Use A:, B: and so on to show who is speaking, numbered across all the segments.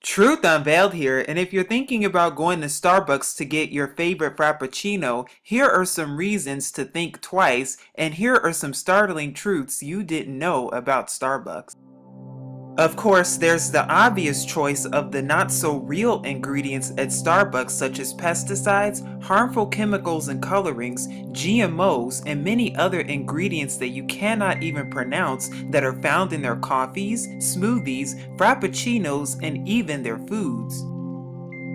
A: Truth unveiled here, and if you're thinking about going to Starbucks to get your favorite Frappuccino, here are some reasons to think twice, and here are some startling truths you didn't know about Starbucks. Of course, there's the obvious choice of the not-so-real ingredients at Starbucks such as pesticides, harmful chemicals and colorings, GMOs, and many other ingredients that you cannot even pronounce that are found in their coffees, smoothies, frappuccinos, and even their foods.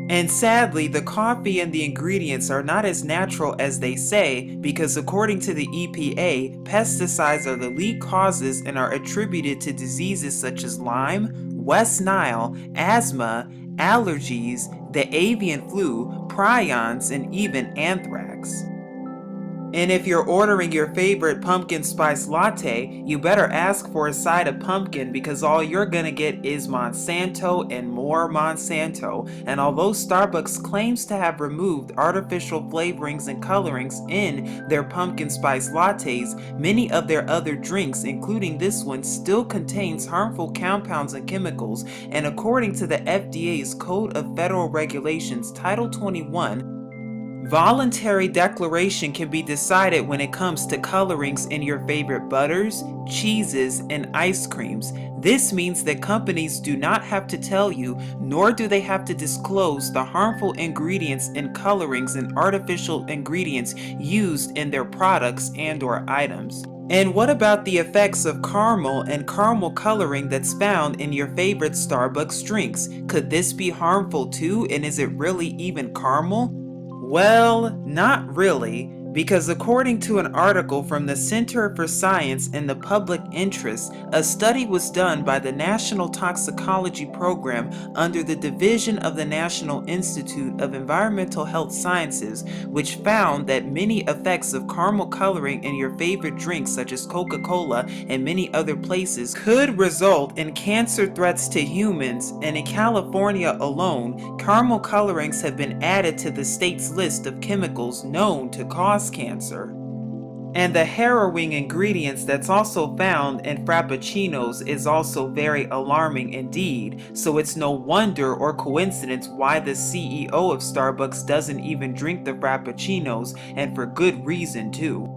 A: And sadly, the coffee and the ingredients are not as natural as they say because according to the EPA, pesticides are the lead causes and are attributed to diseases such as Lyme, West Nile, asthma, allergies, the avian flu, prions, and even anthrax. And if you're ordering your favorite pumpkin spice latte, you better ask for a side of pumpkin because all you're gonna get is Monsanto and more Monsanto. And although Starbucks claims to have removed artificial flavorings and colorings in their pumpkin spice lattes, many of their other drinks, including this one, still contains harmful compounds and chemicals. And according to the FDA's Code of Federal Regulations, Title 21, voluntary declaration can be decided when it comes to colorings in your favorite butters, cheeses, and ice creams. This means that companies do not have to tell you, nor do they have to disclose the harmful ingredients and colorings and artificial ingredients used in their products and/or items. And what about the effects of caramel and caramel coloring that's found in your favorite Starbucks drinks? Could this be harmful too, and is it really even caramel? Well, not really, because according to an article from the Center for Science and the Public Interest, a study was done by the National Toxicology Program under the Division of the National Institute of Environmental Health Sciences, which found that many effects of caramel coloring in your favorite drinks such as Coca-Cola and many other places could result in cancer threats to humans, and in California alone, caramel colorings have been added to the state's list of chemicals known to cause cancer. And the harrowing ingredients that's also found in frappuccinos is also very alarming indeed, so it's no wonder or coincidence why the CEO of Starbucks doesn't even drink the frappuccinos, and for good reason too.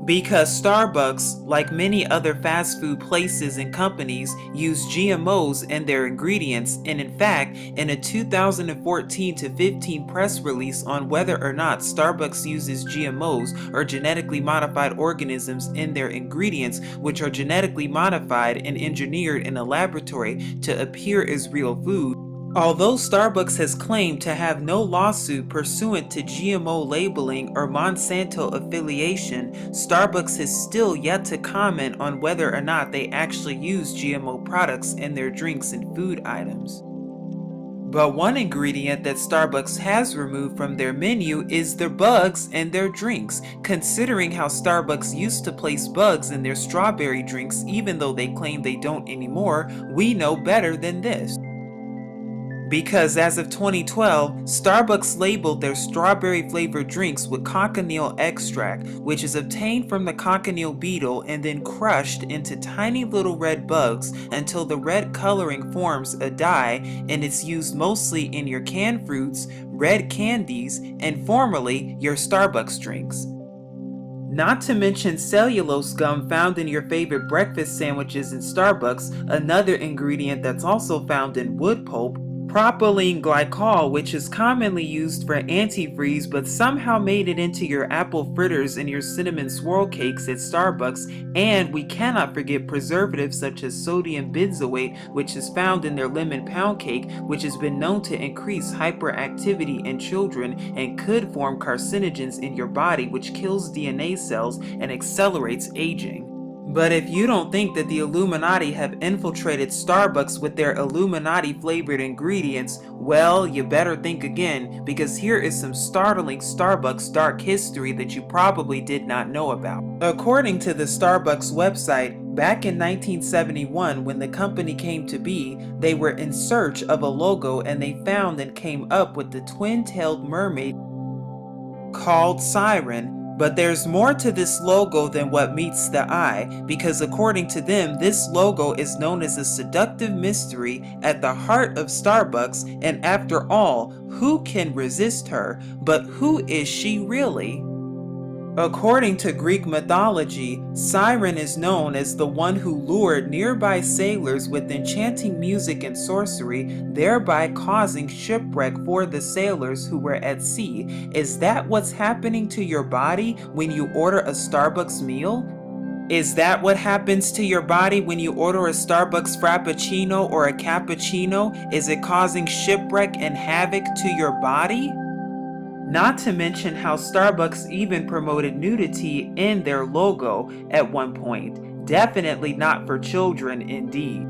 A: Because Starbucks, like many other fast food places and companies, use GMOs in their ingredients, and in fact, in a 2014-15 press release on whether or not Starbucks uses GMOs or genetically modified organisms in their ingredients, which are genetically modified and engineered in a laboratory to appear as real food. Although Starbucks has claimed to have no lawsuit pursuant to GMO labeling or Monsanto affiliation, Starbucks has still yet to comment on whether or not they actually use GMO products in their drinks and food items. But one ingredient that Starbucks has removed from their menu is the bugs in their drinks. Considering how Starbucks used to place bugs in their strawberry drinks even though they claim they don't anymore, we know better than this. Because as of 2012, Starbucks labeled their strawberry-flavored drinks with cochineal extract, which is obtained from the cochineal beetle and then crushed into tiny little red bugs until the red coloring forms a dye, and it's used mostly in your canned fruits, red candies, and formerly your Starbucks drinks. Not to mention cellulose gum found in your favorite breakfast sandwiches in Starbucks, another ingredient that's also found in wood pulp, propylene glycol, which is commonly used for antifreeze but somehow made it into your apple fritters and your cinnamon swirl cakes at Starbucks, and we cannot forget preservatives such as sodium benzoate, which is found in their lemon pound cake, which has been known to increase hyperactivity in children and could form carcinogens in your body, which kills DNA cells and accelerates aging. But if you don't think that the Illuminati have infiltrated Starbucks with their Illuminati flavored ingredients, well, you better think again, because here is some startling Starbucks dark history that you probably did not know about. According to the Starbucks website, back in 1971, when the company came to be, they were in search of a logo and they found and came up with the twin-tailed mermaid called Siren, But there's more to this logo than what meets the eye, because according to them, this logo is known as a seductive mystery at the heart of Starbucks, and after all, who can resist her? But who is she really? According to Greek mythology, Siren is known as the one who lured nearby sailors with enchanting music and sorcery, thereby causing shipwreck for the sailors who were at sea. Is that what's happening to your body when you order a Starbucks meal? Is that what happens to your body when you order a Starbucks Frappuccino or a Cappuccino? Is it causing shipwreck and havoc to your body? Not to mention how Starbucks even promoted nudity in their logo at one point. Definitely not for children, indeed.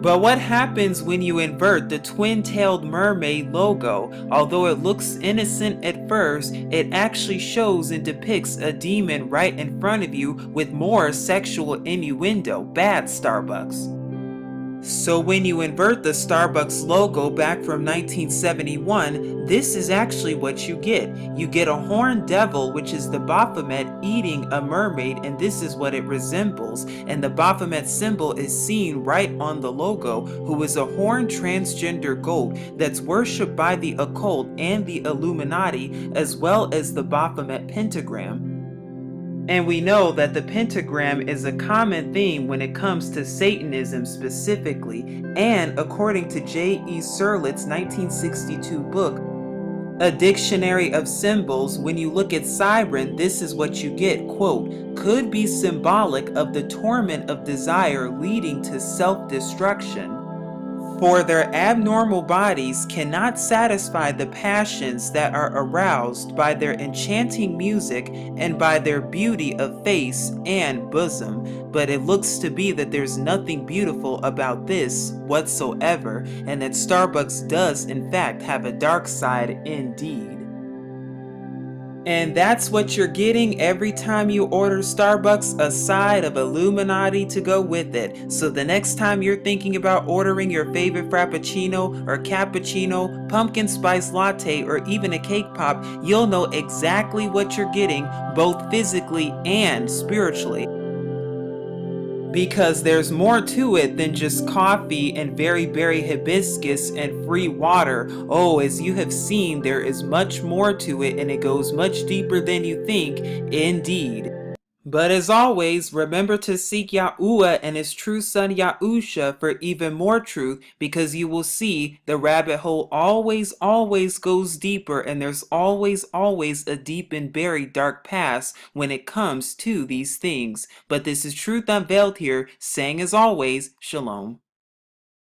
A: But what happens when you invert the twin-tailed mermaid logo? Although it looks innocent at first, it actually shows and depicts a demon right in front of you with more sexual innuendo. Bad Starbucks. So when you invert the Starbucks logo back from 1971, this is actually what you get. You get a horned devil, which is the Baphomet eating a mermaid, and this is what it resembles. And the Baphomet symbol is seen right on the logo, who is a horned transgender goat that's worshipped by the occult and the Illuminati, as well as the Baphomet pentagram. And we know that the pentagram is a common theme when it comes to Satanism specifically, and according to J.E. Serlett's 1962 book, A Dictionary of Symbols, when you look at Siren, this is what you get, quote, could be symbolic of the torment of desire leading to self-destruction. For their abnormal bodies cannot satisfy the passions that are aroused by their enchanting music and by their beauty of face and bosom. But it looks to be that there's nothing beautiful about this whatsoever, and that Starbucks does in fact have a dark side indeed. And that's what you're getting every time you order Starbucks, a side of Illuminati to go with it. So the next time you're thinking about ordering your favorite Frappuccino or Cappuccino, pumpkin spice latte, or even a cake pop, you'll know exactly what you're getting, both physically and spiritually. Because there's more to it than just coffee and very berry hibiscus and free water. Oh, as you have seen, there is much more to it, and it goes much deeper than you think, indeed. But as always, remember to seek Yahuwah and his true son Yahusha for even more truth, because you will see the rabbit hole always goes deeper, and there's always a deep and buried dark past when it comes to these things. But this is Truth Unveiled here, saying as always, Shalom.